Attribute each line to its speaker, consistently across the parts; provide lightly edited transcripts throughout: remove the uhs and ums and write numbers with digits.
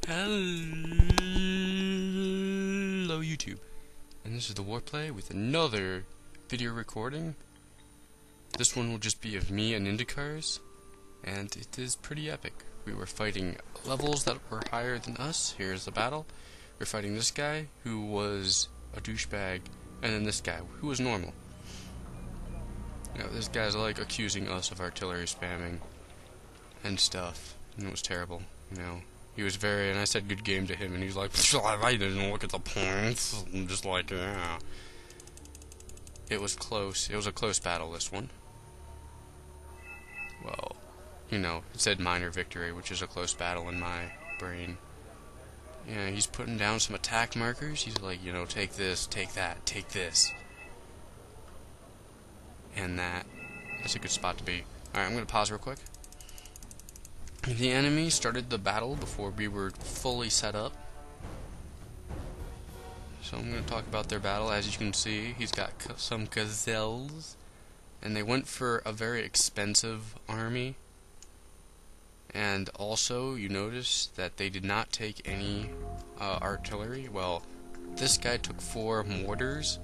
Speaker 1: Hello YouTube, and this is TheWarplay with another video recording. This one will just be of me and IndyCars, and it is pretty epic. We were fighting levels that were higher than us. Here's the battle. We're fighting this guy who was a douchebag, and then this guy who was normal. Now this guy's like accusing us of artillery spamming and stuff, and it was terrible, you know. He was very, and I said good game to him, and he's like, I didn't look at the points. I'm just like, yeah. It was close. It was a close battle, this one. Well, you know, it said minor victory, which is a close battle in my brain. Yeah, he's putting down some attack markers. He's like, you know, take this, take that, take this. And that. That's a good spot to be. Alright, I'm going to pause real quick. The enemy started the battle before we were fully set up. So I'm going to talk about their battle. As you can see, he's got some gazelles. And they went for a very expensive army. And also, you notice that they did not take any artillery. Well, this guy took 4 mortars,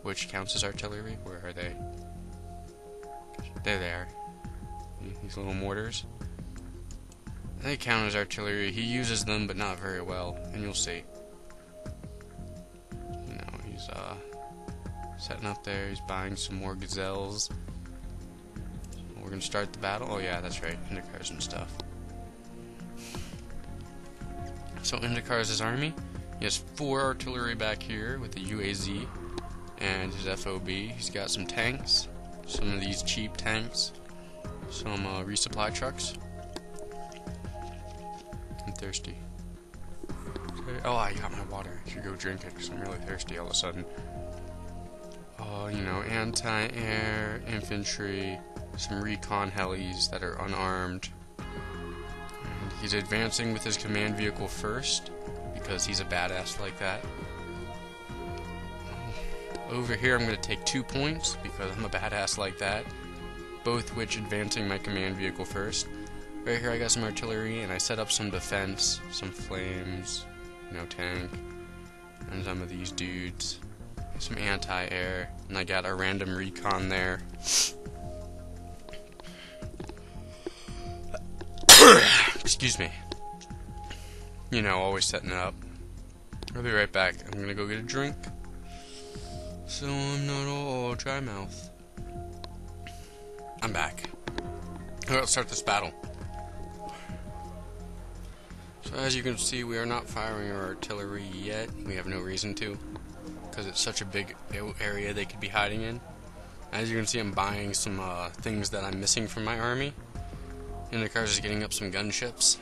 Speaker 1: which counts as artillery. Where are they? There they are. These little mortars. They count as artillery. He uses them, but not very well, and you'll see. You know, he's setting up there. He's buying some more gazelles. We're gonna start the battle. Oh yeah, that's right, IndyCars and stuff. So IndyCars' army. He has 4 artillery back here with the UAZ and his FOB. He's got some tanks, some of these cheap tanks, some resupply trucks. I'm thirsty. Okay. Oh, I got my water. I should go drink it because I'm really thirsty all of a sudden. You know, anti-air, infantry, some recon helis that are unarmed. And he's advancing with his command vehicle first because he's a badass like that. Over here I'm going to take 2 points because I'm a badass like that. Both which advancing my command vehicle first. Right here I got some artillery, and I set up some defense, some flames, you know, tank, and some of these dudes, some anti-air, and I got a random recon there. Excuse me. You know, always setting it up. I'll be right back. I'm gonna go get a drink, so I'm not all dry mouth. I'm back. Alright, let's start this battle. So as you can see, we are not firing our artillery yet. We have no reason to, because it's such a big area they could be hiding in. As you can see, I'm buying some things that I'm missing from my army. IndyCars is getting up some gunships.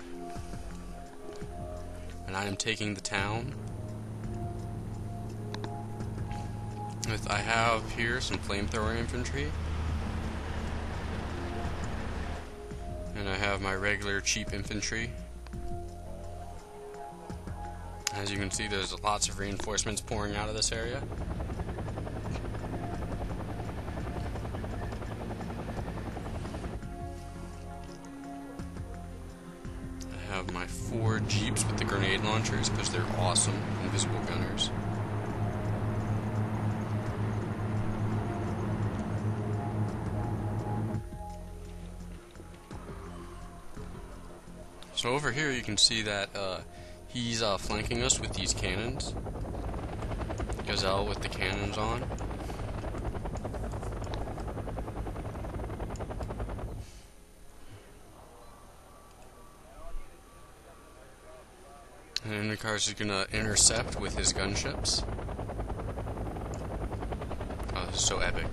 Speaker 1: And I am taking the town. I have here some flamethrower infantry. And I have my regular cheap infantry. As you can see, there's lots of reinforcements pouring out of this area. I have my 4 jeeps with the grenade launchers because they're awesome, invisible gunners. So over here you can see that he's flanking us with these cannons. Gazelle with the cannons on. And IndyCars is gonna intercept with his gunships. Oh, this is so epic.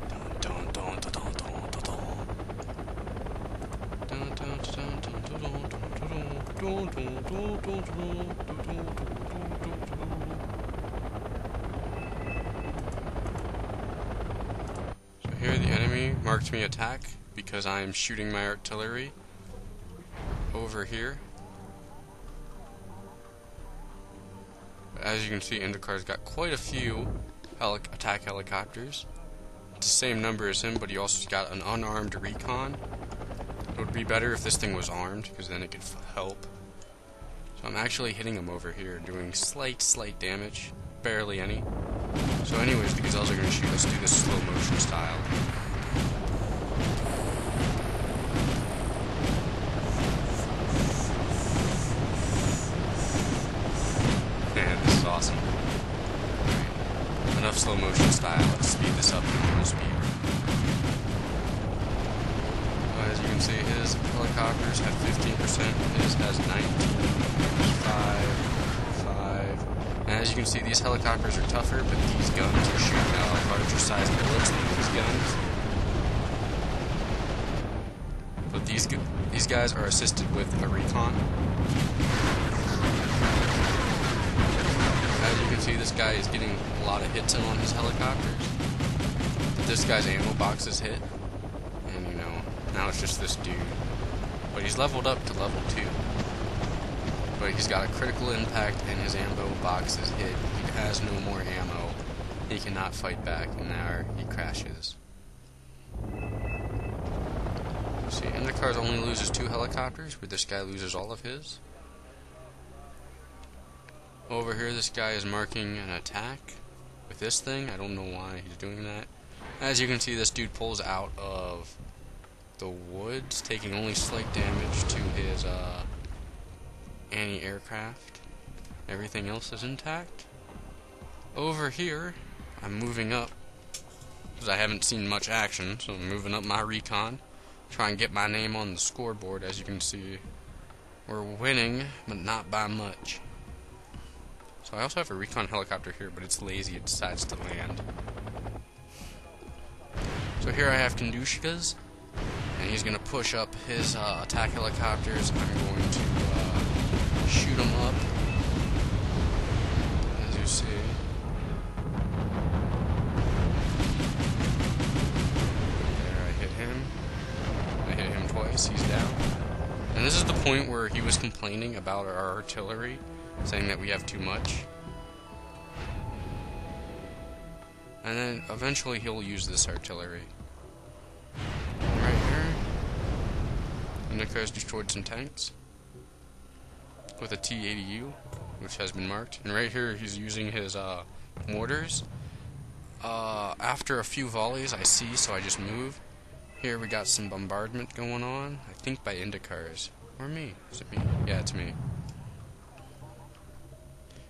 Speaker 1: Dun, dun, dun, dun, dun, dun, dun. Dun, dun, dun, dun, dun, dun, dun. So here the enemy marked me attack because I am shooting my artillery over here. As you can see, IndyCar's got quite a few attack helicopters. It's the same number as him, but he also got an unarmed recon. It would be better if this thing was armed, because then it could help. So I'm actually hitting him over here, doing slight damage. Barely any. So anyways, the gazelles are going to shoot. Let's do this slow motion style. Man, this is awesome. Right. Enough slow motion style. Let's speed this up to normal speed. As you can see, his helicopters have 15%, his has 19, 5. And as you can see, these helicopters are tougher, but these guns are shooting out larger size bullets than these guns. But these guys are assisted with a recon. As you can see, this guy is getting a lot of hits in on his helicopters. This guy's ammo box is hit. And you know, now it's just this dude. But he's leveled up to level 2. But he's got a critical impact and his ammo box is hit. He has no more ammo. He cannot fight back, and now he crashes. See, Indycars only loses 2 helicopters, but this guy loses all of his. Over here, this guy is marking an attack with this thing. I don't know why he's doing that. As you can see, this dude pulls out of the woods, taking only slight damage to his anti-aircraft. Everything else is intact. Over here, I'm moving up because I haven't seen much action, so I'm moving up my recon, try and get my name on the scoreboard. As you can see, we're winning, but not by much. So I also have a recon helicopter here, but it's lazy. It decides to land. So here I have Kandushkas, and he's going to push up his attack helicopters. I'm going to shoot him up, as you see. There, I hit him. I hit him twice. He's down. And this is the point where he was complaining about our artillery, saying that we have too much. And then eventually he'll use this artillery. Right here, Indycar's destroyed some tanks with a T-80U, which has been marked. And right here he's using his mortars. After a few volleys I see, so I just move. Here we got some bombardment going on, I think by Indycars. Or me. Is it me? Yeah, it's me.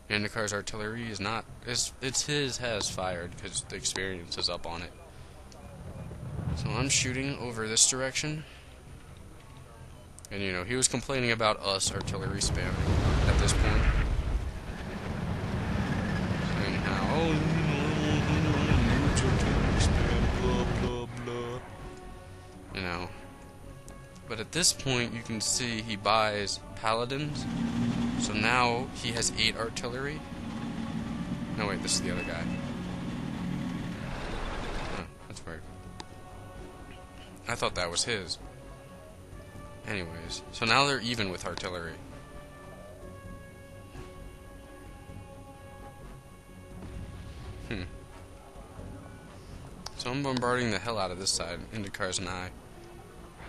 Speaker 1: Indycar's artillery is not... It's his has fired, because the experience is up on it. So I'm shooting over this direction. And you know, he was complaining about us artillery spamming at this point. Saying how, oh, artillery spam, blah, blah, blah. You know. But at this point, you can see he buys paladins. So now he has 8 artillery. No, wait, this is the other guy. Oh, that's weird. I thought that was his. Anyways, so now they're even with artillery. So I'm bombarding the hell out of this side, Indycars and I.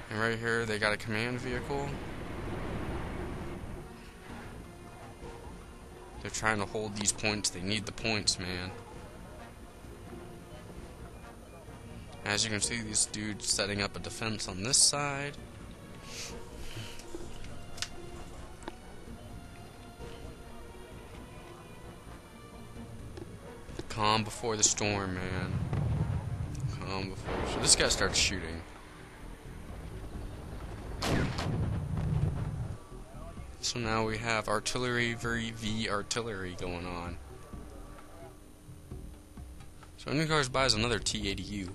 Speaker 1: And right here, they got a command vehicle. They're trying to hold these points. They need the points, man. As you can see, this dude's setting up a defense on this side. Calm before the storm, man. Calm before. So this guy starts shooting. So now we have artillery v artillery going on. So Indycars buys another T-80U.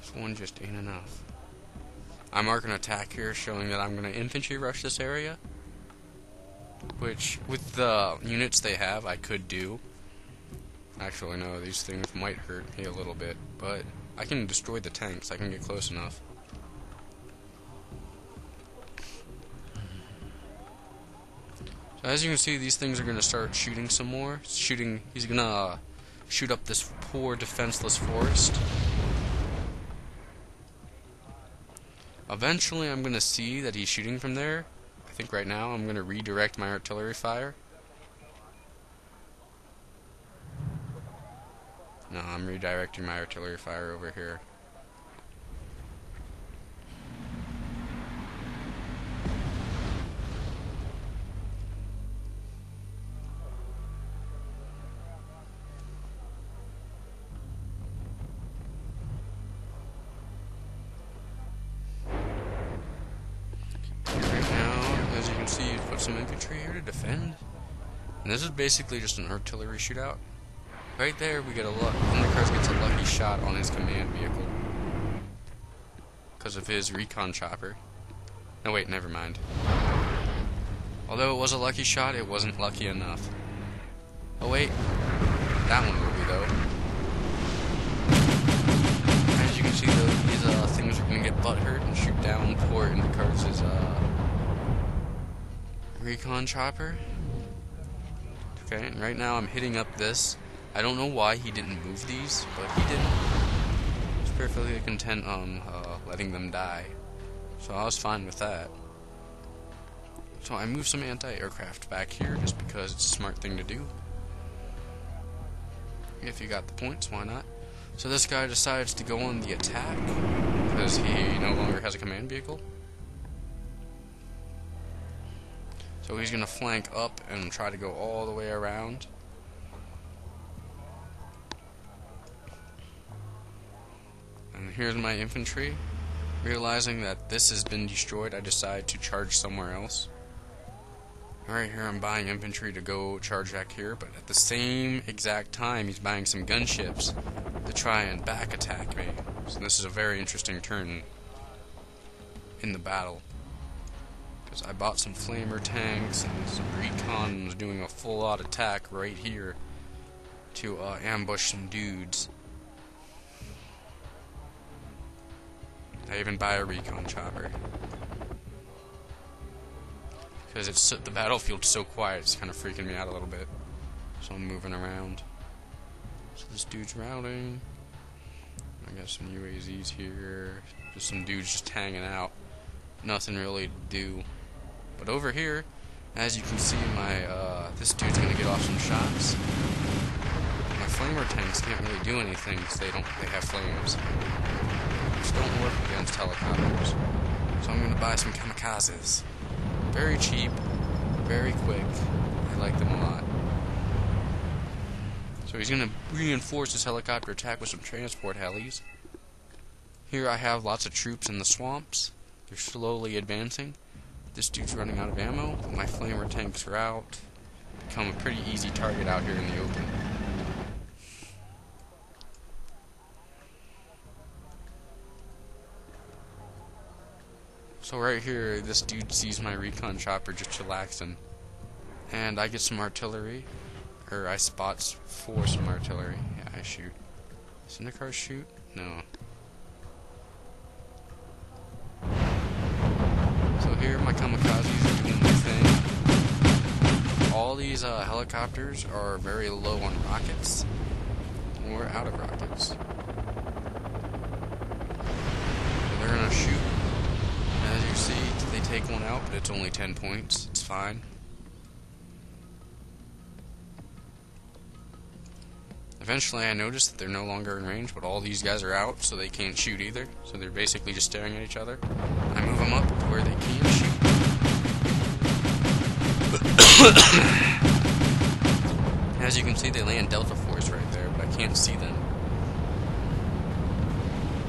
Speaker 1: This one just ain't enough. I mark an attack here showing that I'm going to infantry rush this area. Which, with the units they have, I could do. Actually, no, these things might hurt me a little bit. But I can destroy the tanks. I can get close enough. So as you can see, these things are going to start shooting some more. He's going to shoot up this poor defenseless forest. Eventually I'm going to see that he's shooting from there, I think right now I'm going to redirect my artillery fire. No, I'm redirecting my artillery fire over here. See, put some infantry here to defend, and this is basically just an artillery shootout. Right there, we get a luck. Undercars gets a lucky shot on his command vehicle because of his recon chopper. No, wait, never mind. Although it was a lucky shot, it wasn't lucky enough. Oh wait, that one will be though. As you can see, though, these things are gonna get butthurt and shoot down poor Undercars' recon chopper. Okay, and right now I'm hitting up this. I don't know why he didn't move these, but he didn't. He's perfectly content on letting them die. So I was fine with that. So I moved some anti-aircraft back here just because it's a smart thing to do. If you got the points, why not? So this guy decides to go on the attack because he no longer has a command vehicle. So he's going to flank up and try to go all the way around. And here's my infantry. Realizing that this has been destroyed, I decide to charge somewhere else. Right here I'm buying infantry to go charge back here, but at the same exact time he's buying some gunships to try and back attack me. So this is a very interesting turn in the battle. Because I bought some flamer tanks and some recon and was doing a full-out attack right here to ambush some dudes. I even buy a recon chopper. Because the battlefield's so quiet, it's kind of freaking me out a little bit. So I'm moving around. So this dude's routing. I got some UAZs here. Just some dudes just hanging out. Nothing really to do. But over here, as you can see, this dude's gonna get off some shots. My flamer tanks can't really do anything because they have flames. Which don't work against helicopters. So I'm gonna buy some kamikazes. Very cheap, very quick. I like them a lot. So he's gonna reinforce his helicopter attack with some transport helis. Here I have lots of troops in the swamps. They're slowly advancing. This dude's running out of ammo, but my flamer tanks are out. Become a pretty easy target out here in the open. So right here, this dude sees my recon chopper just chillaxing. And I get some artillery. Or I spot for some artillery. Yeah, I shoot. Does Undercars shoot? No. So here my kamikazes are doing their thing. All these helicopters are very low on rockets. Or out of rockets. So they're gonna shoot. As you see, they take one out, but it's only 10 points. It's fine. Eventually I notice that they're no longer in range, but all these guys are out, so they can't shoot either. So they're basically just staring at each other. I move them up to where they can shoot. As you can see, they land Delta Force right there, but I can't see them.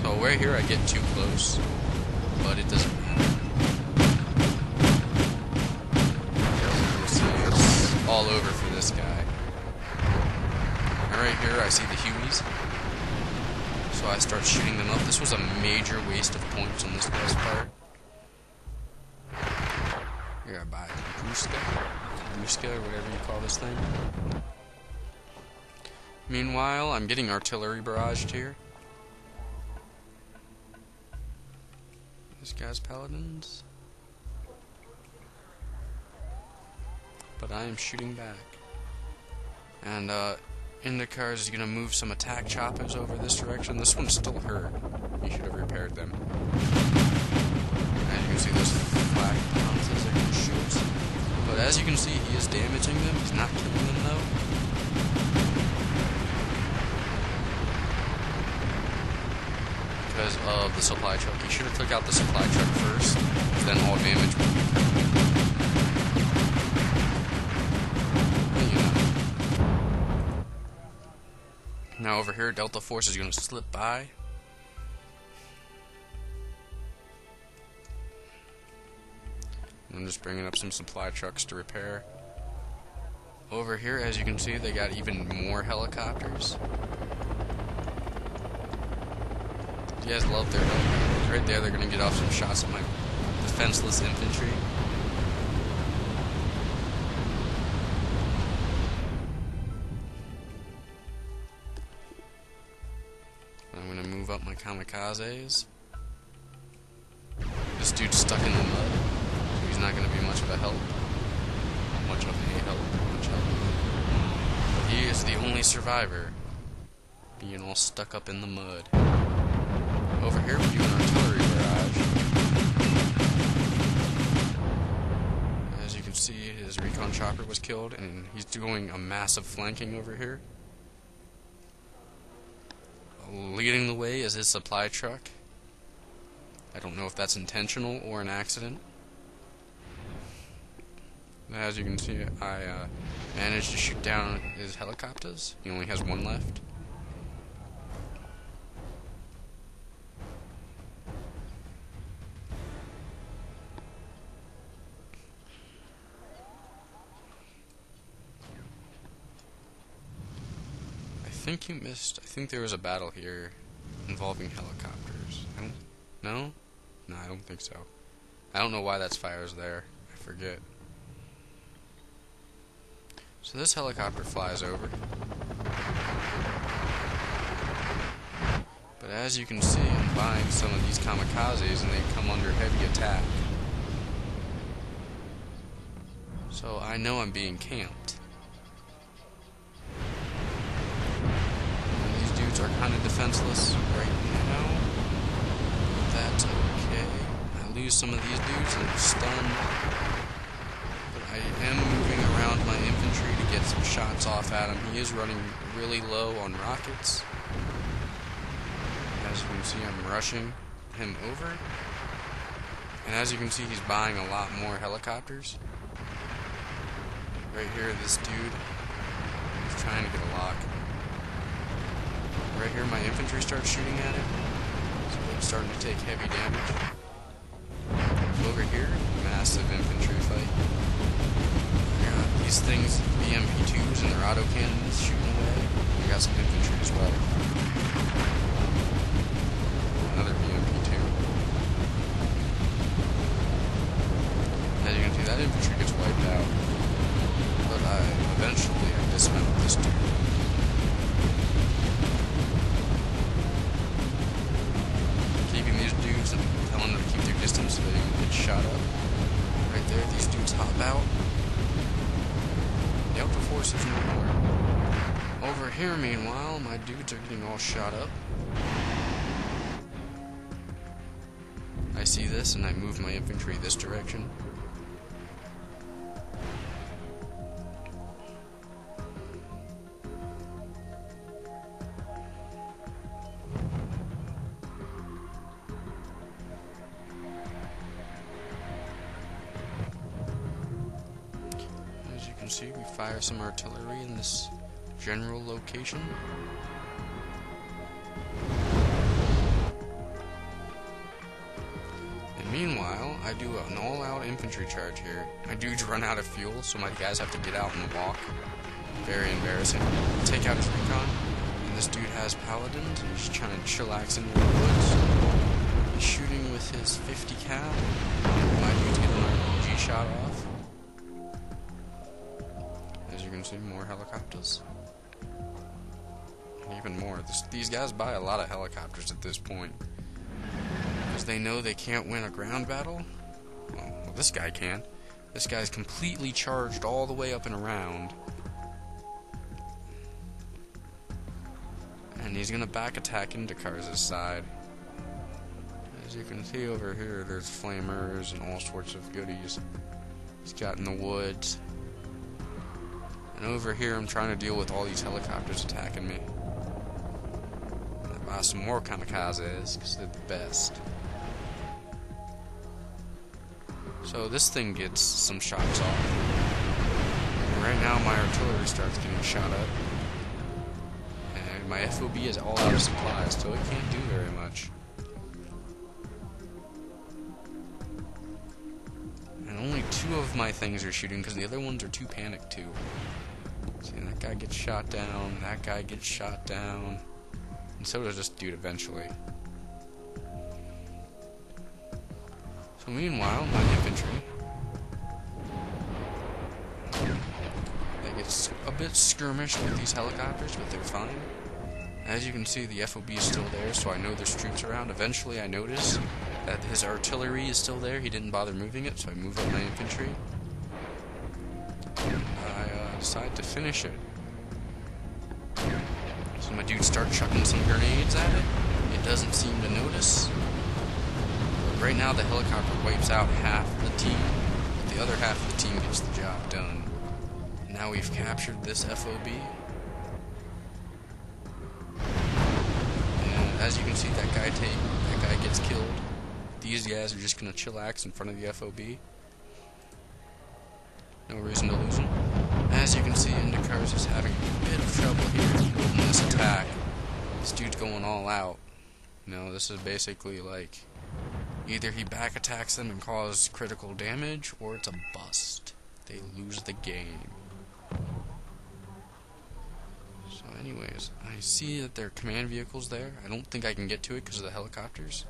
Speaker 1: So right here I get too close, but it doesn't matter. You'll see it's all over for this guy. Right here I see the Hueys, so I start shooting them up. This was a major waste of points on this guy's part. Here I buy Ruska, or whatever you call this thing. Meanwhile, I'm getting artillery barraged here. This guy's paladins. But I am shooting back. And Undercars is going to move some attack choppers over this direction. This one's still hurt. You should have repaired them. As you can see, those flak bounces are gonna shoot. But as you can see, he is damaging them. He's not killing them though. Because of the supply truck. He should have took out the supply truck first, then all damage would be covered. But you know. Now over here, Delta Force is going to slip by. I'm just bringing up some supply trucks to repair. Over here, as you can see, they got even more helicopters. You guys love their helicopters. Right there, they're going to get off some shots at my defenseless infantry. I'm going to move up my kamikazes. This dude's stuck in the mud, so he's not going to be much of a help. Much of a help. But he is the only survivor, being all stuck up in the mud. Over here we do an artillery barrage. As you can see, his recon chopper was killed, and he's doing a massive flanking over here. Leading the way is his supply truck. I don't know if that's intentional or an accident. As you can see, I managed to shoot down his helicopters. He only has one left. I think you missed. I think there was a battle here involving helicopters. No? No, I don't think so. I don't know why that fire's there. I forget. So this helicopter flies over. But as you can see, I'm buying some of these kamikazes and they come under heavy attack. So I know I'm being camped. Are kind of defenseless right now. That's okay. I lose some of these dudes and I'm stunned. But I am moving around my infantry to get some shots off at him. He is running really low on rockets. As you can see, I'm rushing him over. And as you can see, he's buying a lot more helicopters. Right here, this dude is trying to get a lock. Right here, my infantry starts shooting at it, so I'm starting to take heavy damage. Over here, massive infantry fight. I got these things, BMP2s and their autocannons shooting away. I got some infantry as well. Another BMP2. As you can see, that infantry gets wiped out. But eventually I dismantled this dude. And telling them to keep their distance so they don't get shot up. Right there, these dudes hop out. The Delta Force is nowhere. Over here, meanwhile, my dudes are getting all shot up. I see this and I move my infantry this direction. See, we fire some artillery in this general location. And meanwhile, I do an all-out infantry charge here. My dudes run out of fuel, so my guys have to get out and walk. Very embarrassing. Take out his recon, and this dude has paladins. He's trying to chillax in the woods. He's shooting with his 50 cal. My dude's getting an RPG shot off. As you can see, more helicopters. And even more. These guys buy a lot of helicopters at this point. Because they know they can't win a ground battle. Well, this guy can. This guy's completely charged all the way up and around. And he's going to back attack into Kars' side. As As you can see over here, there's flamers and all sorts of goodies he's got in the woods. And over here, I'm trying to deal with all these helicopters attacking me. I buy some more kamikazes, because they're the best. So this thing gets some shots off. And right now, my artillery starts getting shot up. And my FOB is all out of supplies, so it can't do very much. And only 2 of my things are shooting, because the other ones are too panicked too. See, that guy gets shot down, that guy gets shot down, and so does this dude eventually. So meanwhile, my infantry, they get a bit skirmished with these helicopters, but they're fine. As you can see, the FOB is still there, so I know there's troops around. Eventually I notice that his artillery is still there. He didn't bother moving it, so I move up my infantry. And I decide to finish it. So my dudes start chucking some grenades at it. It doesn't seem to notice. But right now the helicopter wipes out half the team, but the other half of the team gets the job done. Now we've captured this FOB. And as you can see, that guy gets killed. These guys are just gonna chillax in front of the FOB. No reason to lose them. As you can see, Indicars is having a bit of trouble here in this attack. This dude's going all out. You know, this is basically like either he back attacks them and causes critical damage, or it's a bust. They lose the game. So anyways, I see that there are command vehicles there. I don't think I can get to it because of the helicopters.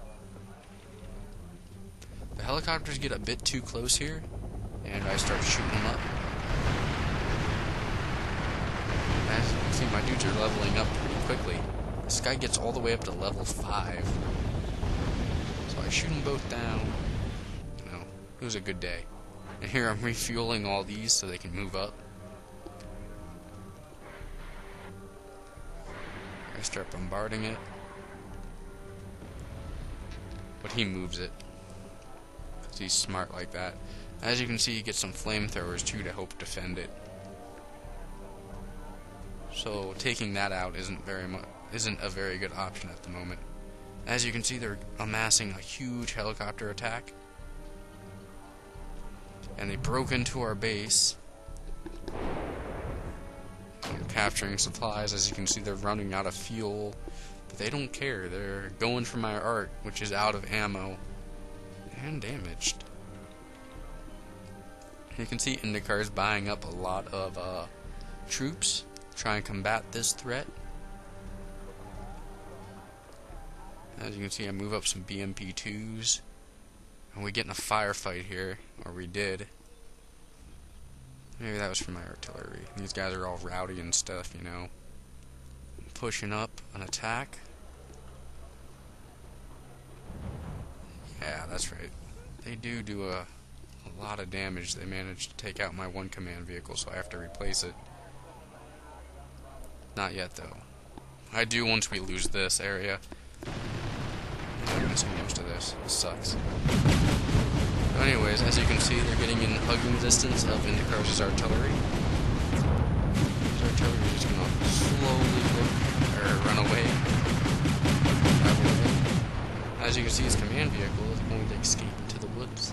Speaker 1: The helicopters get a bit too close here, and I start shooting them up. As you can see, my dudes are leveling up pretty quickly. This guy gets all the way up to level 5. So I shoot them both down. You know, it was a good day. And here I'm refueling all these so they can move up. I start bombarding it. But he moves it. He's smart like that. As you can see, he gets some flamethrowers too to help defend it. So taking that out isn't a very good option at the moment. As you can see, they're amassing a huge helicopter attack, and they broke into our base. They're capturing supplies. As you can see, they're running out of fuel, but they don't care. They're going for my art, which is out of ammo and damaged. You can see Indicar's buying up a lot of troops to try and combat this threat. As you can see, I move up some BMP-2s, and we get in a firefight here, or we did. Maybe that was from my artillery. These guys are all rowdy and stuff, you know. Pushing up an attack. Yeah, that's right. They do a lot of damage. They managed to take out my one command vehicle, so I have to replace it. Not yet, though. I do once we lose this area. I'm missing most of this. It sucks. But anyways, as you can see, they're getting in hugging distance of Indicar's artillery. His artillery is just gonna slowly run away. As you can see, his command vehicle is going to escape into the woods.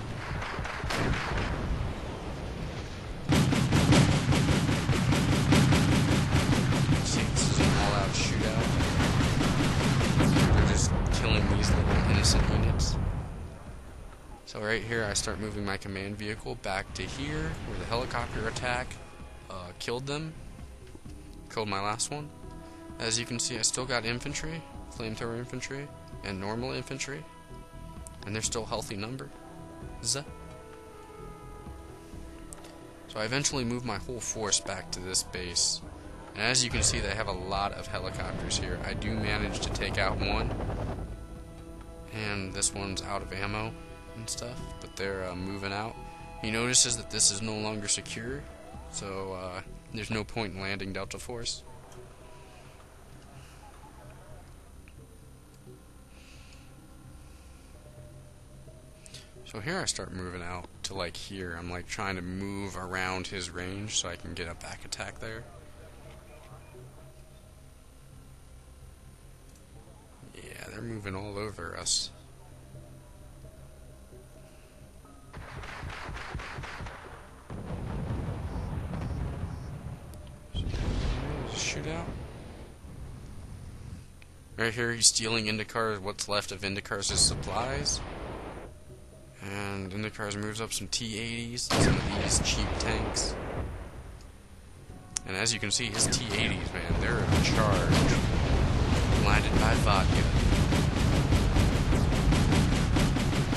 Speaker 1: See, this is an all-out shootout. They're just killing these little innocent units. So right here, I start moving my command vehicle back to here, where the helicopter attack killed them. Killed my last one. As you can see, I still got infantry, flamethrower infantry, and normal infantry, and they're still healthy numbers. So I eventually moved my whole force back to this base, and as you can see, they have a lot of helicopters here. I do manage to take out one, and this one's out of ammo and stuff, but they're moving out. He notices that this is no longer secure, so there's no point in landing Delta Force. So here I start moving out to like here. I'm like trying to move around his range so I can get a back attack there. Yeah, they're moving all over us. Shootout. Right here, he's stealing Indicar's, what's left of Indicar's supplies. And Indicar's moves up some T-80s, some of these cheap tanks. And as you can see, his T-80s, man, they're in charge. Blinded by vodka.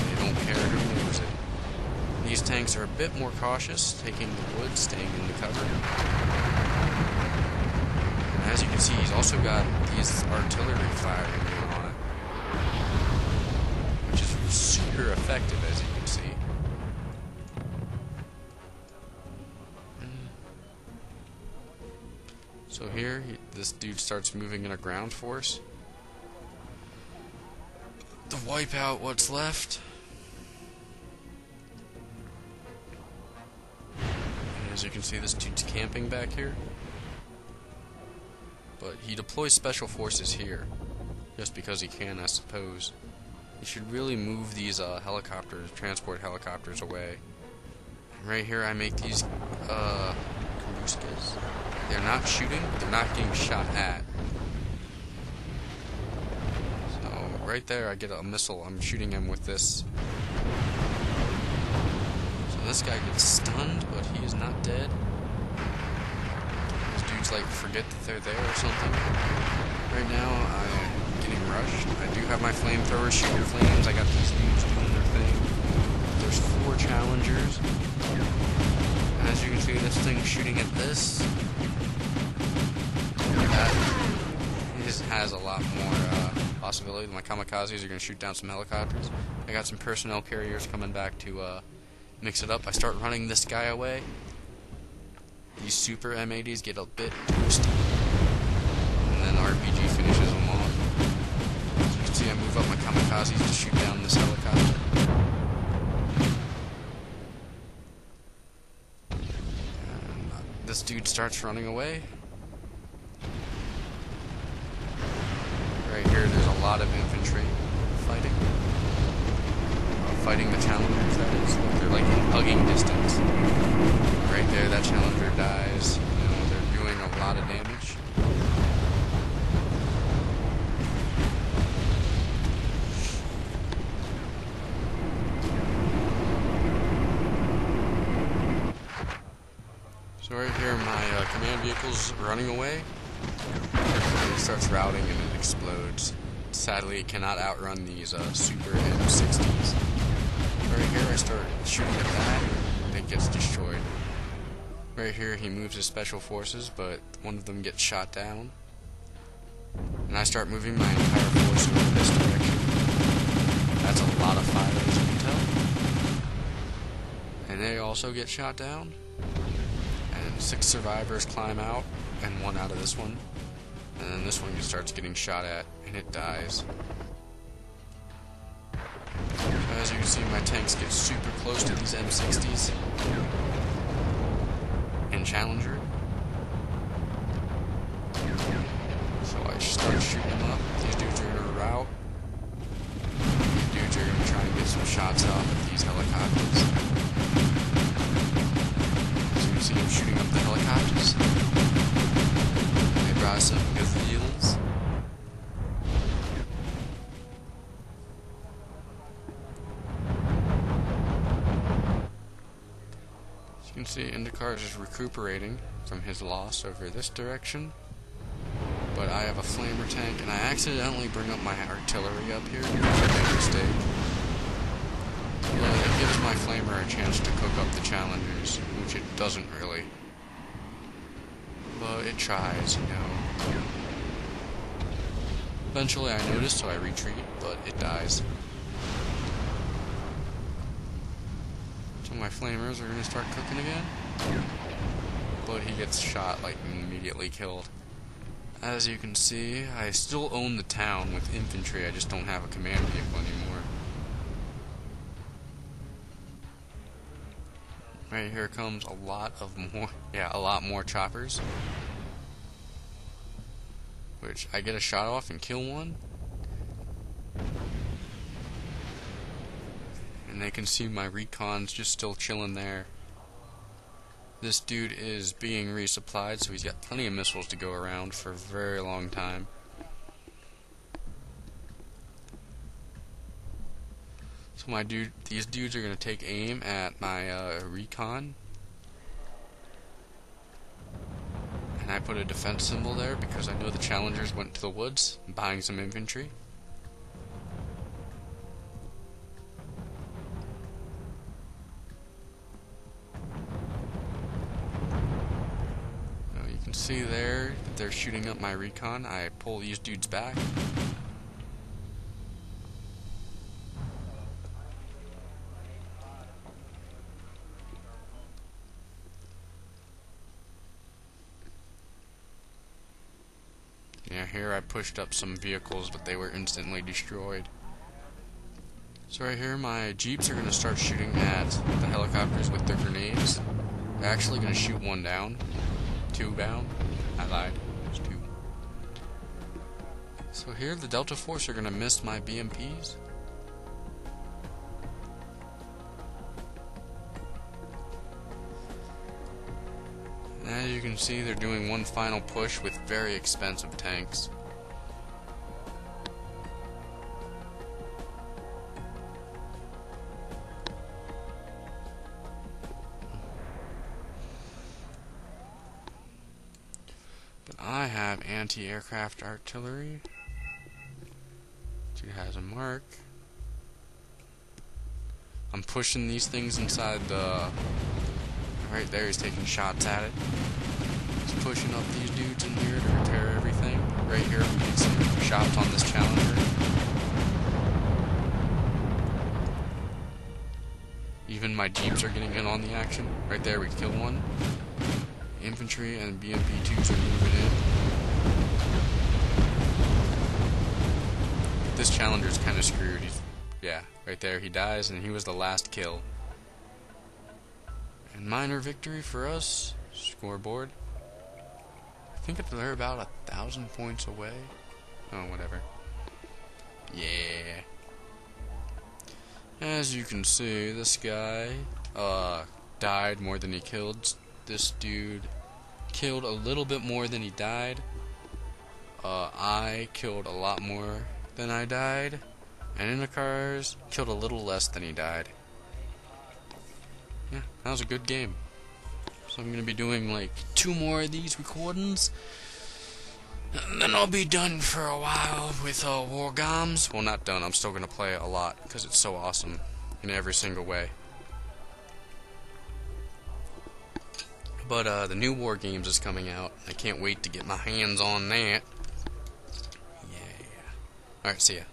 Speaker 1: They don't care who moves it. These tanks are a bit more cautious, taking the wood, staying in the cover. And as you can see, he's also got these artillery firing going on it, which is super effective, as you can see. So here, this dude starts moving in a ground force to wipe out what's left. And as you can see, this dude's camping back here. But he deploys special forces here, just because he can, I suppose. He should really move these helicopters, transport helicopters away. And right here I make these Karuskis. They're not shooting, they're not getting shot at. So right there I get a missile, I'm shooting him with this. So this guy gets stunned, but he is not dead. These dudes like forget that they're there or something. Right now I'm getting rushed. I do have my flamethrower, shoot your flames. I got these dudes doing their thing. There's 4 challengers. And as you can see, this thing's shooting at this. That has a lot more possibility. My kamikazes are going to shoot down some helicopters. I got some personnel carriers coming back to mix it up. I start running this guy away. These super M80s get a bit toasty. And then RPG finishes them off. As you can see, I move up my kamikazes to shoot down this helicopter. And this dude starts running away. Right here, there's a lot of infantry fighting. Fighting the challengers, that is. They're like in hugging distance. Right there, that challenger dies. You know, they're doing a lot of damage. So right here, my command vehicle's running away. It starts routing and it explodes. Sadly, it cannot outrun these super M60s. Right here, I start shooting at that, and it gets destroyed. Right here, he moves his special forces, but one of them gets shot down. And I start moving my entire force in this direction. That's a lot of fire, as you can tell. And they also get shot down. And 6 survivors climb out, and 1 out of this one. And then this one just starts getting shot at, and it dies. As you can see, my tanks get super close to these M60s and Challenger. So I start shooting them up. These dudes are in a rout. These dudes are going to try and get some shots off of these helicopters. As you can see, I'm shooting up the helicopters. They brought some good deals. You can see Indicar is just recuperating from his loss over this direction. But I have a flamer tank, and I accidentally bring up my artillery up here because I made a mistake. Well, it gives my flamer a chance to cook up the challengers, which it doesn't really. But it tries, you know. Eventually I notice, so I retreat, but it dies. So my flamers are going to start cooking again. But he gets shot, like, immediately killed. As you can see, I still own the town with infantry, I just don't have a command vehicle anymore. Right here comes a lot more choppers. Which I get a shot off and kill one. And they can see my recons just still chilling there. This dude is being resupplied, so he's got plenty of missiles to go around for a very long time. So these dudes are gonna take aim at my recon, and I put a defense symbol there because I know the challengers went to the woods, buying some infantry. You can see there that they're shooting up my recon. I pull these dudes back. Yeah, here I pushed up some vehicles, but they were instantly destroyed. So right here, my jeeps are going to start shooting at the helicopters with their grenades. They're actually going to shoot one down. Two down. I lied. It's two. So here, the Delta Force are going to miss my BMPs. As you can see, they're doing one final push with very expensive tanks. But I have anti-aircraft artillery. Dude has a mark. I'm pushing these things inside the... Right there, he's taking shots at it. He's pushing up these dudes in here to repair everything. Right here, we get some shots on this challenger. Even my jeeps are getting in on the action. Right there, we killed one. Infantry and BMP-2s are moving in. This challenger's kind of screwed. Yeah, right there, he dies, and he was the last kill. And minor victory for us. Scoreboard. I think they're about 1,000 points away. Oh, whatever. Yeah. As you can see, this guy died more than he killed. This dude killed a little bit more than he died. I killed a lot more than I died. And in the cars, killed a little less than he died. Yeah, that was a good game. So I'm going to be doing like 2 more of these recordings. And then I'll be done for a while with wargames. Well, not done. I'm still going to play it a lot because it's so awesome in every single way. But the new wargames is coming out. I can't wait to get my hands on that. Yeah. Alright, see ya.